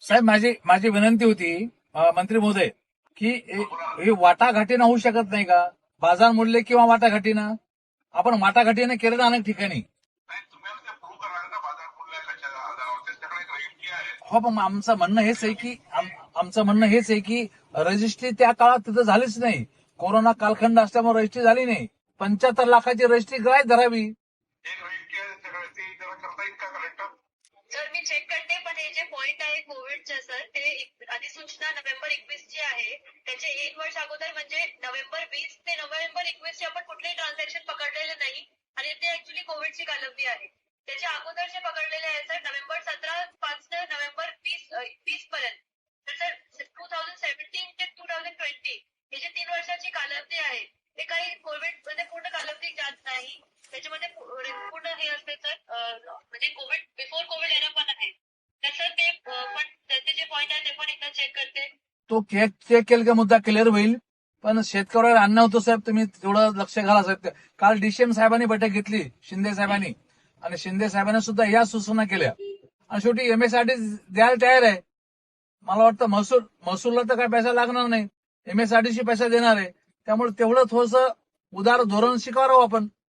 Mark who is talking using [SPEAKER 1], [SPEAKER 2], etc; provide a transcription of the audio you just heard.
[SPEAKER 1] साहेब माझी माझी विनंती होती मंत्री महोदय की हे वाटाघाटीनं होऊ शकत नाही का? बाजार मूल्य किंवा वाटाघाटीनं आपण वाटाघाटीनं केलं ना अनेक ठिकाणी.
[SPEAKER 2] नाही, तुम्ही आता ते प्रूव्ह करणार का बाजार मूल्याच्या आधारावर? त्यांच्याकडे एक रजिस्ट्री आहे.
[SPEAKER 1] हो, पण आमचं म्हणणं हेच आहे की आमचं म्हणणं हेच आहे की रजिस्ट्री त्या काळात तिथं झालीच नाही. कोरोना कालखंड असल्यामुळे रजिस्ट्री झाली नाही. 75 लाखाची रजिस्ट्री काय धरावी?
[SPEAKER 2] एक रजिस्ट्री आहे त्यांच्याकडे, ते जरा करता येईल का कलेक्टर?
[SPEAKER 3] सर मी चेक करते, पण हे जे पॉइंट आहे कोविडचं सर, ते अधिसूचना नोव्हेंबर 21 ची आहे. त्याचे 1 वर्ष अगोदर म्हणजे नोव्हेंबर 20 ते नोव्हेंबर 21 चे आपण कुठलेही ट्रान्झॅक्शन पकडलेले नाही आणि ते ऍक्च्युली कोविडची कालावधी आहे. त्याच्या अगोदरचे पकडलेले आहे सर नोव्हेंबर 17 पाच ते नोव्हेंबर 20 पर्यंत. तर सर 2017 ते 2020 हे जे 3 वर्षाची कालावधी आहे ते काही कोविड मध्ये पूर्ण कालावधी जात नाही. त्याच्यामध्ये पूर्ण हे असते सर, म्हणजे कोविड बिफोर कोविड एरा पण आहे. तर सर ते पण त्याचे जे पॉइंट आहे ते पण एकदा चेक करते.
[SPEAKER 1] तो चेक केलं का मुद्दा क्लिअर होईल. पण शेतकऱ्यावर अन्याय होतो साहेब, तुम्ही तेवढं लक्ष घाला साहेब. काल डीसीएम साहेबांनी बैठक घेतली, शिंदे साहेबांनी, आणि शिंदे साहेबांनी सुद्धा या सूचना केल्या आणि शेवटी एमएसआरटी द्यायला तयार आहे. मला वाटतं महसूलला तर काय पैसा लागणार नाही, एमएसआरटीशी पैसा देणार आहे. त्यामुळे तेवढं थोडंसं उदार धोरण शिकावं आपण.